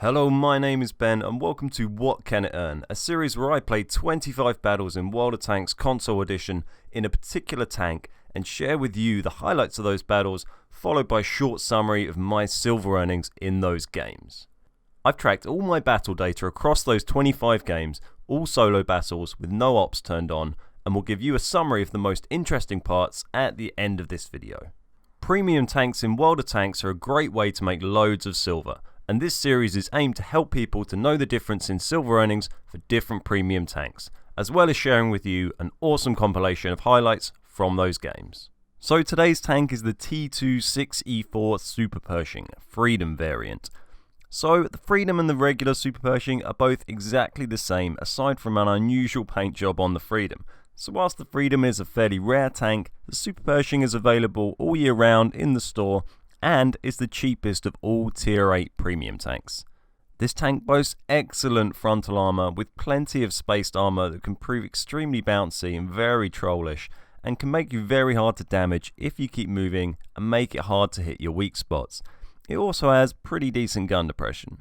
Hello, my name is Ben and welcome to What Can It Earn, a series where I play 25 battles in World of Tanks Console Edition in a particular tank and share with you the highlights of those battles, followed by a short summary of my silver earnings in those games. I've tracked all my battle data across those 25 games, all solo battles with no ops turned on, and will give you a summary of the most interesting parts at the end of this video. Premium tanks in World of Tanks are a great way to make loads of silver, and this series is aimed to help people to know the difference in silver earnings for different premium tanks, as well as sharing with you an awesome compilation of highlights from those games. So today's tank is the T26E4 SuperPershing Freedom variant. So the Freedom and the regular SuperPershing are both exactly the same aside from an unusual paint job on the Freedom. So whilst the Freedom is a fairly rare tank, the SuperPershing is available all year round in the store and is the cheapest of all Tier 8 premium tanks. This tank boasts excellent frontal armour with plenty of spaced armour that can prove extremely bouncy and very trollish, and can make you very hard to damage if you keep moving and make it hard to hit your weak spots. It also has pretty decent gun depression.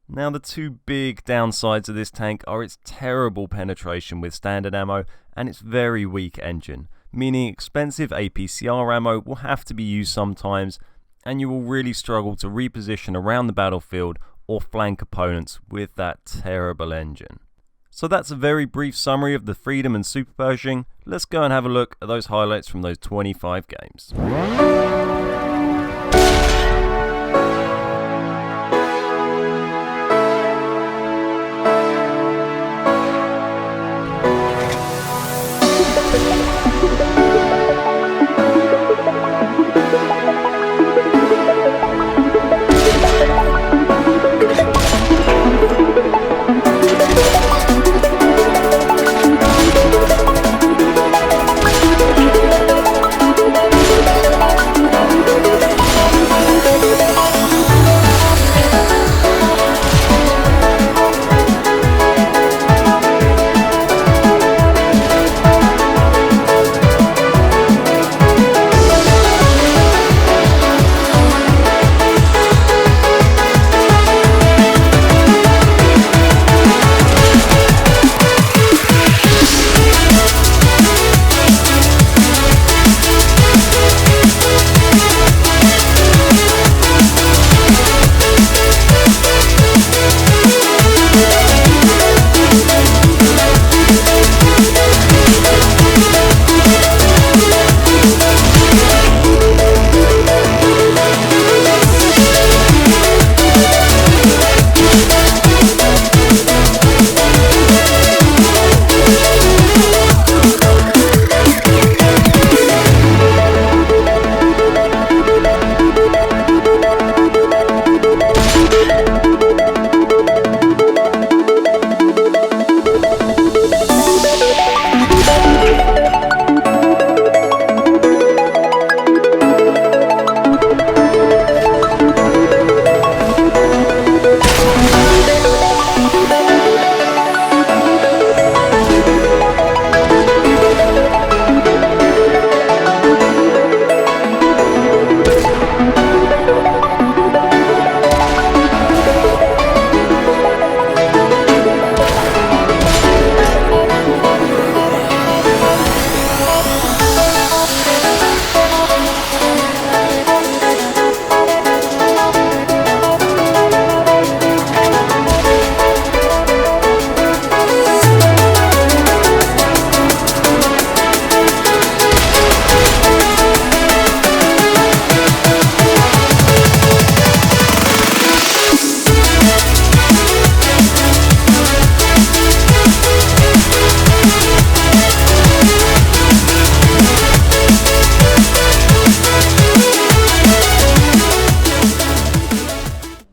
Now, the two big downsides of this tank are its terrible penetration with standard ammo and its very weak engine, meaning expensive APCR ammo will have to be used sometimes, and you will really struggle to reposition around the battlefield or flank opponents with that terrible engine. So that's a very brief summary of the Freedom and SuperPershing. Let's go and have a look at those highlights from those 25 games.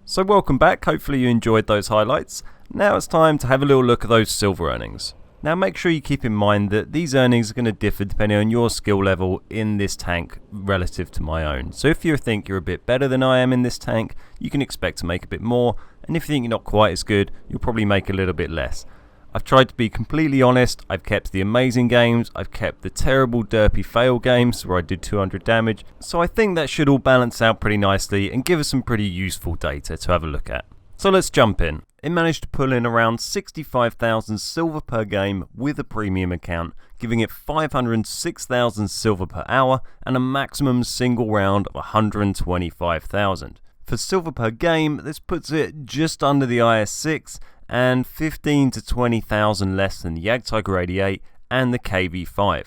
So welcome back, hopefully you enjoyed those highlights. Now it's time to have a little look at those silver earnings. Now make sure you keep in mind that these earnings are going to differ depending on your skill level in this tank relative to my own. So if you think you're a bit better than I am in this tank, you can expect to make a bit more, and if you think you're not quite as good, you'll probably make a little bit less. I've tried to be completely honest. I've kept the amazing games, I've kept the terrible derpy fail games where I did 200 damage, so I think that should all balance out pretty nicely and give us some pretty useful data to have a look at. So let's jump in. It managed to pull in around 65,000 silver per game with a premium account, giving it 506,000 silver per hour and a maximum single round of 125,000. For silver per game, this puts it just under the IS-6 and 15 to 20,000 less than the Jagdtiger 88 and the KV-5.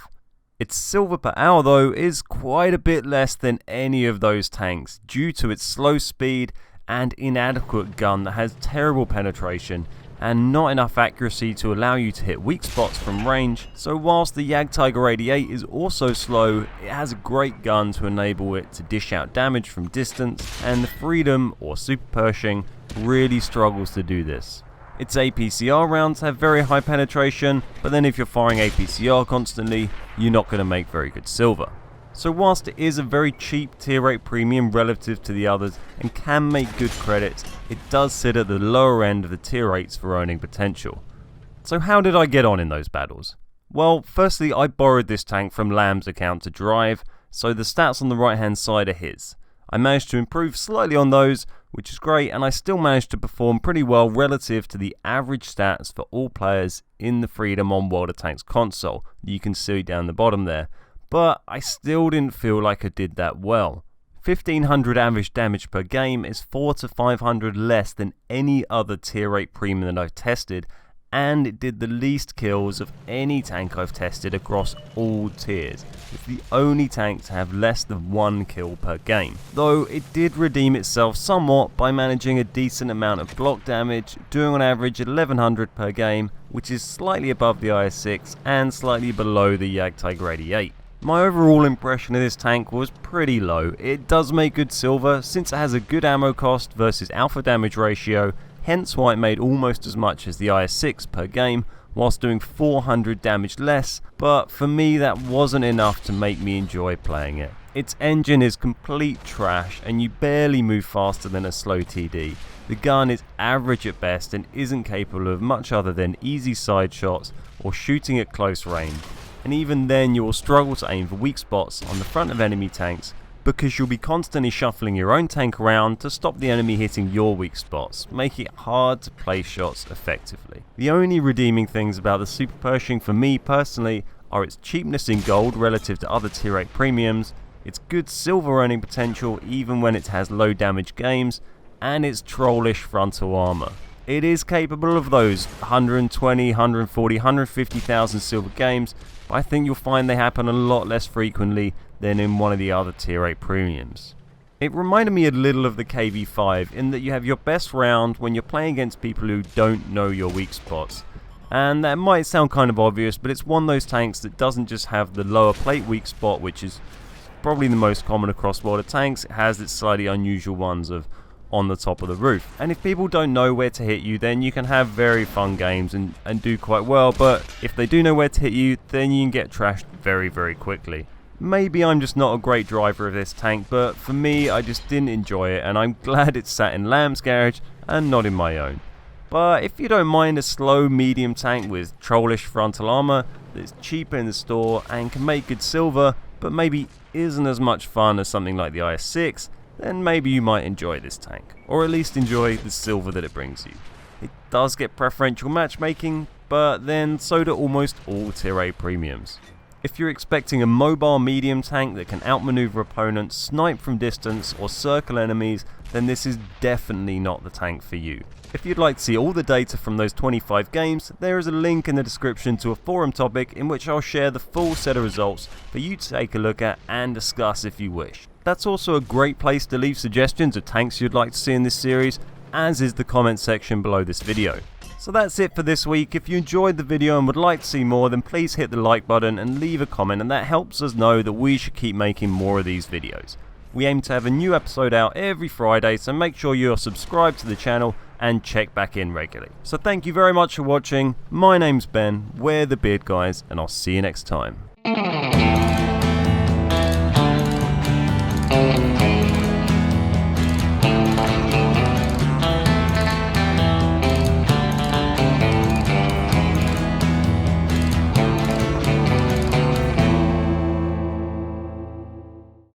Its silver per hour though is quite a bit less than any of those tanks due to its slow speed and inadequate gun that has terrible penetration and not enough accuracy to allow you to hit weak spots from range. So whilst the Jagdtiger 88 is also slow, it has a great gun to enable it to dish out damage from distance, and the Freedom or SuperPershing really struggles to do this. Its APCR rounds have very high penetration, but then if you're firing APCR constantly, you're not going to make very good silver. So whilst it is a very cheap tier 8 premium relative to the others and can make good credits, it does sit at the lower end of the tier 8s for earning potential. So how did I get on in those battles? Well, firstly I borrowed this tank from Lamb's account to drive, so the stats on the right hand side are his. I managed to improve slightly on those, which is great, and I still managed to perform pretty well relative to the average stats for all players in the Freedom on World of Tanks console that you can see down the bottom there. But I still didn't feel like I did that well. 1500 average damage per game is 400 to 500 less than any other tier 8 premium that I've tested, and it did the least kills of any tank I've tested across all tiers. It's the only tank to have less than 1 kill per game. Though it did redeem itself somewhat by managing a decent amount of block damage, doing on average 1100 per game, which is slightly above the IS-6 and slightly below the Jagdtiger 88. My overall impression of this tank was pretty low. It does make good silver since it has a good ammo cost versus alpha damage ratio, hence why it made almost as much as the IS-6 per game whilst doing 400 damage less, but for me that wasn't enough to make me enjoy playing it. Its engine is complete trash and you barely move faster than a slow TD. The gun is average at best and isn't capable of much other than easy side shots or shooting at close range. And even then you will struggle to aim for weak spots on the front of enemy tanks because you'll be constantly shuffling your own tank around to stop the enemy hitting your weak spots, making it hard to place shots effectively. The only redeeming things about the SuperPershing for me personally are its cheapness in gold relative to other tier 8 premiums, its good silver earning potential even when it has low damage games, and its trollish frontal armor. It is capable of those 120, 140, 150,000 silver games, but I think you'll find they happen a lot less frequently than in one of the other tier 8 premiums. It reminded me a little of the KV-5 in that you have your best round when you're playing against people who don't know your weak spots. And that might sound kind of obvious, but it's one of those tanks that doesn't just have the lower plate weak spot, which is probably the most common across World of Tanks. It has its slightly unusual ones of on the top of the roof. And if people don't know where to hit you, then you can have very fun games and do quite well, but if they do know where to hit you, then you can get trashed very, very quickly. Maybe I'm just not a great driver of this tank, but for me, I just didn't enjoy it, and I'm glad it sat in Lamb's garage and not in my own. But if you don't mind a slow medium tank with trollish frontal armor that's cheaper in the store and can make good silver, but maybe isn't as much fun as something like the IS-6, then maybe you might enjoy this tank, or at least enjoy the silver that it brings you. It does get preferential matchmaking, but then so do almost all tier 8 premiums. If you're expecting a mobile medium tank that can outmaneuver opponents, snipe from distance, or circle enemies, then this is definitely not the tank for you. If you'd like to see all the data from those 25 games, there is a link in the description to a forum topic in which I'll share the full set of results for you to take a look at and discuss if you wish. That's also a great place to leave suggestions of tanks you'd like to see in this series, as is the comment section below this video. So that's it for this week. If you enjoyed the video and would like to see more, then please hit the like button and leave a comment, and that helps us know that we should keep making more of these videos. We aim to have a new episode out every Friday, so make sure you're subscribed to the channel and check back in regularly. So thank you very much for watching. My name's Ben, we're the Beard Guys, and I'll see you next time.